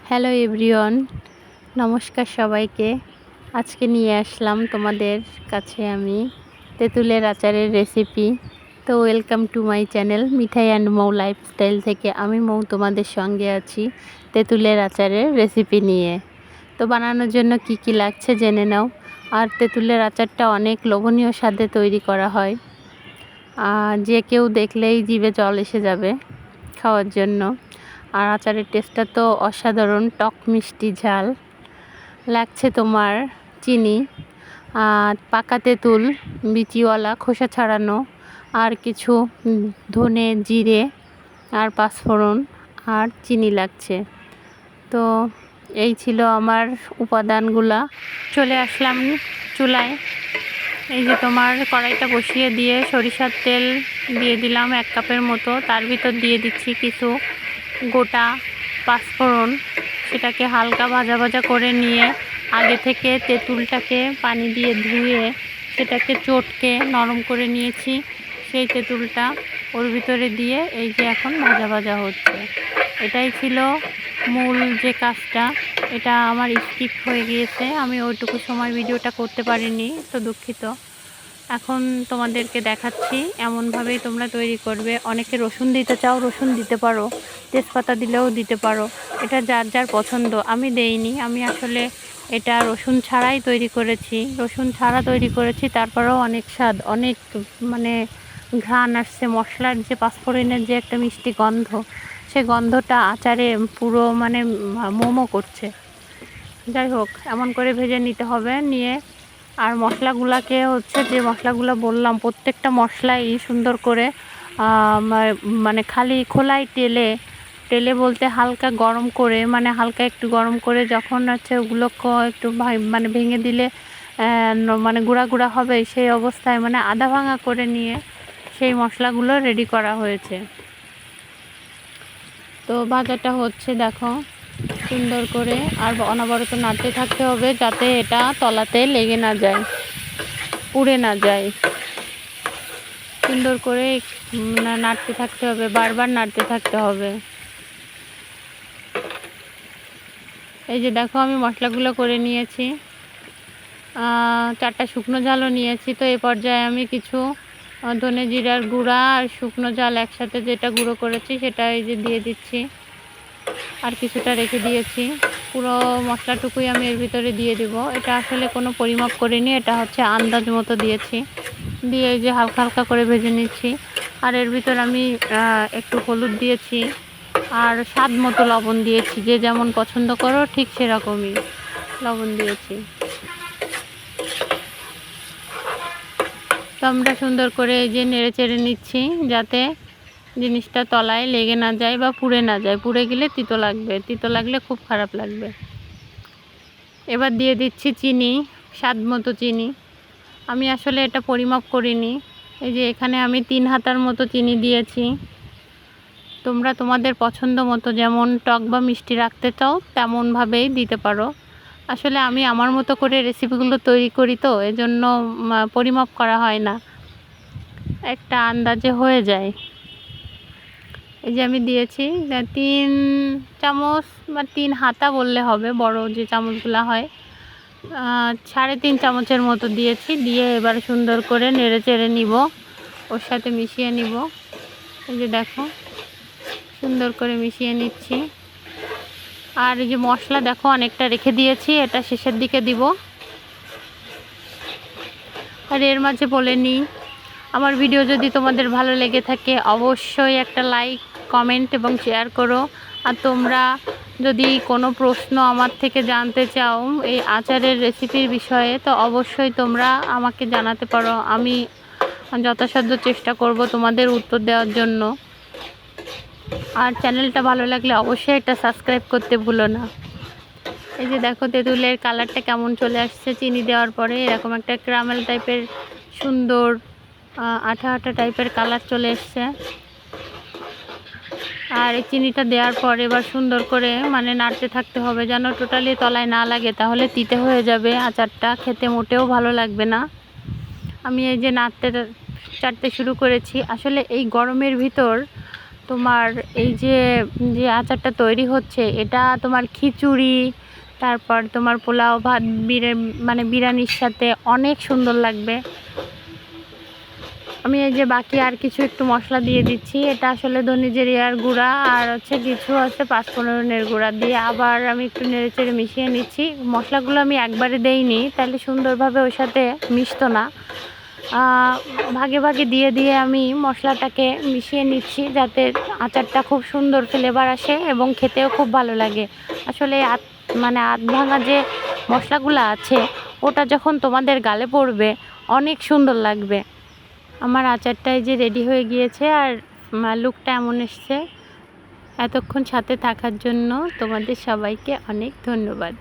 Hello everyone, নমস্কার সবাইকে। আজকে নিয়ে আসলাম তোমাদের কাছে আমি তেঁতুলের আচারের রেসিপি। তো welcome to my channel Mithai and Mou lifestyle থেকে আমি মৌ তোমাদের সঙ্গে আছি তেঁতুলের আচারের রেসিপি নিয়ে। তো বানানোর জন্য কি কি লাগছে জেনে নাও। আর তেঁতুলের আচারটা অনেক লোভনীয় স্বাদে তৈরি করা হয়, যে কেউ দেখলেই জিভে জল এসে যাবে খাওয়ার জন্য। আর আচারের টেস্টটা তো অসাধারণ, টক মিষ্টি ঝাল। লাগছে তোমার চিনি, পাকা তেঁতুল বিচিওয়ালা খোসা ছাড়ানো, আর কিছু ধনে জিরে আর পাঁচফোড়ন আর চিনি লাগছে। তো এই ছিল আমার উপাদানগুলা। চলে আসলাম চুলায়। এই যে তোমার কড়াইটা বসিয়ে দিয়ে সরিষার তেল দিয়ে দিলাম 1 কাপের মতো। তার ভিতর দিয়ে দিচ্ছি কিছু গোটা পাঁচফোড়ন। সেটাকে হালকা ভাজা ভাজা করে নিয়ে আগে থেকে তেঁতুলটাকে পানি দিয়ে ধুয়ে সেটাকে চটকে নরম করে নিয়েছি। সেই তেঁতুলটা ওর ভিতরে দিয়ে এই যে এখন ভাজা ভাজা হচ্ছে। এটাই ছিল মূল যে কাজটা। এটা আমার স্কিপ হয়ে গিয়েছে, আমি ওইটুকু সময় ভিডিওটা করতে পারিনি, তো দুঃখিত। এখন তোমাদেরকে দেখাচ্ছি, এমনভাবেই তোমরা তৈরি করবে। অনেকে রসুন দিতে চাও রসুন দিতে পারো, তেজপাতা দিলেও দিতে পারো, এটা যার যার পছন্দ। আমি দেইনি, আমি আসলে এটা রসুন ছাড়াই তৈরি করেছি। রসুন ছাড়া তৈরি করেছি, তারপরেও অনেক স্বাদ, অনেক মানে ঘ্রাণ আসছে। মশলার যে পাঁচফোড়নের যে একটা মিষ্টি গন্ধ, সে গন্ধটা আচারে পুরো মানে মোমো করছে। যাই হোক, এমন করে ভেজে নিতে হবে। নিয়ে আর মশলাগুলোকে হচ্ছে, যে মশলাগুলো বললাম প্রত্যেকটা মশলাই সুন্দর করে মানে খালি খোলাই তেলে বলতে হালকা গরম করে, মানে হালকা একটু গরম করে যখন হচ্ছে ওগুলোকে একটু মানে ভেঙে দিলে মানে গুঁড়া গুঁড়া হবে, সেই অবস্থায় মানে আধা ভাঙা করে নিয়ে সেই মশলাগুলো রেডি করা হয়েছে। তো ভাজাটা হচ্ছে দেখো সুন্দর করে, আর অনবরত নাড়তে থাকতে হবে যাতে এটা তলাতে লেগে না যায়, পুড়ে না যায়। সুন্দর করে নাড়তে থাকতে হবে, বারবার নাড়তে থাকতে হবে। এই যে দেখো আমি মশলাগুলো করে নিয়েছি, 4টা শুকনো ঝালও নিয়েছি। তো এই পর্যায়ে আমি কিছু ধনে জিরার গুঁড়া আর শুকনো ঝাল একসাথে যেটা গুঁড়ো করেছি সেটা এই যে দিয়ে দিচ্ছি, আর কিছুটা রেখে দিয়েছি। পুরো মশলাটুকুই আমি এর ভিতরে দিয়ে দেব। এটা আসলে কোনো পরিমাপ করিনি, এটা হচ্ছে আন্দাজ মতো দিয়েছি। দিয়ে এই যে হালকা হালকা করে ভেজে নিচ্ছি। আর এর ভিতর আমি একটু হলুদ দিয়েছি আর স্বাদ মতো লবণ দিয়েছি, যে যেমন পছন্দ করো ঠিক সেরকমই লবণ দিয়েছি। তো আমরা সুন্দর করে এই যে নেড়ে চেড়ে নিচ্ছি যাতে জিনিসটা তলায় লেগে না যায় বা পুড়ে না যায়। পুড়ে গেলে তিতো লাগবে, তিতো লাগলে খুব খারাপ লাগবে। এবার দিয়ে দিচ্ছি চিনি, স্বাদ মতো চিনি। আমি আসলে এটা পরিমাপ করিনি। এই যে এখানে আমি 3 হাতার মতো চিনি দিয়েছি। তোমরা তোমাদের পছন্দ মতো যেমন টক বা মিষ্টি রাখতে চাও তেমনভাবেই দিতে পারো। আসলে আমি আমার মতো করে রেসিপিগুলো তৈরি করি, তো এজন্য পরিমাপ করা হয় না, একটা আন্দাজে হয়ে যায়। এই যে আমি দিয়েছি 3 চামচ বা 3 হাতা বললে হবে, বড় যে চামচগুলো হয়, 3.5 চামচের মতো দিয়েছি। দিয়ে এবার সুন্দর করে নেড়ে চেড়ে নিব, ওর সাথে মিশিয়ে নিব। এই যে দেখো সুন্দর করে মিশিয়ে নিচ্ছি। আর এই যে মশলা দেখো অনেকটা রেখে দিয়েছি, এটা শেষের দিকে দিব। আর এর মাঝে বলে নিই, আমার ভিডিও যদি তোমাদের ভালো লেগে থাকে অবশ্যই একটা লাইক, কমেন্ট এবং শেয়ার করো। আর তোমরা যদি কোনো প্রশ্ন আমার থেকে জানতে চাও এই আচারের রেসিপির বিষয়ে, তো অবশ্যই তোমরা আমাকে জানাতে পারো। আমি যথাসাধ্য চেষ্টা করব তোমাদের উত্তর দেওয়ার জন্য। আর চ্যানেলটা ভালো লাগলে অবশ্যই এটা সাবস্ক্রাইব করতে ভুলো না। এই যে দেখো তেঁতুলের কালারটা কেমন চলে আসছে চিনি দেওয়ার পরে, এরকম একটা ক্যারামেল টাইপের সুন্দর আঠা আঠা টাইপের কালার চলে এসছে। আর এই চিনিটা দেওয়ার পর এবার সুন্দর করে মানে নাড়তে থাকতে হবে যেন টোটালি তলায় না লাগে, তাহলে তিতে হয়ে যাবে আচারটা, খেতে মোটেও ভালো লাগবে না। আমি এই যে নাড়তে চাড়তে শুরু করেছি। আসলে এই গরমের ভিতর তোমার এই যে যে আচারটা তৈরি হচ্ছে এটা তোমার খিচুড়ি, তারপর তোমার পোলাও ভাত, মানে বিরিয়ানির সাথে অনেক সুন্দর লাগবে। আমি এই যে বাকি আর কিছু একটু মশলা দিয়ে দিচ্ছি। এটা আসলে ধনে জিরার গুঁড়া আর হচ্ছে কিছু আছে পাঁচফোড়নের গুঁড়া দিয়ে আবার আমি একটু নেড়েচেড়ে মিশিয়ে নিচ্ছি। মশলাগুলো আমি একবারে দেইনি, তাহলে সুন্দরভাবে ওর সাথে মিশতো না। ভাগে ভাগে দিয়ে দিয়ে আমি মশলাটাকে মিশিয়ে নিচ্ছি, যাতে আচারটা খুব সুন্দর ফ্লেভার আসে এবং খেতেও খুব ভালো লাগে। আসলে মানে আধ ভাঙা যে মশলাগুলো আছে ওটা যখন তোমাদের গালে পড়বে অনেক সুন্দর লাগবে। আমার আচারটাই যে রেডি হয়ে গিয়েছে আর লুকটা এমন এসছে। এতক্ষণ সাথে থাকার জন্য তোমাদের সবাইকে অনেক ধন্যবাদ।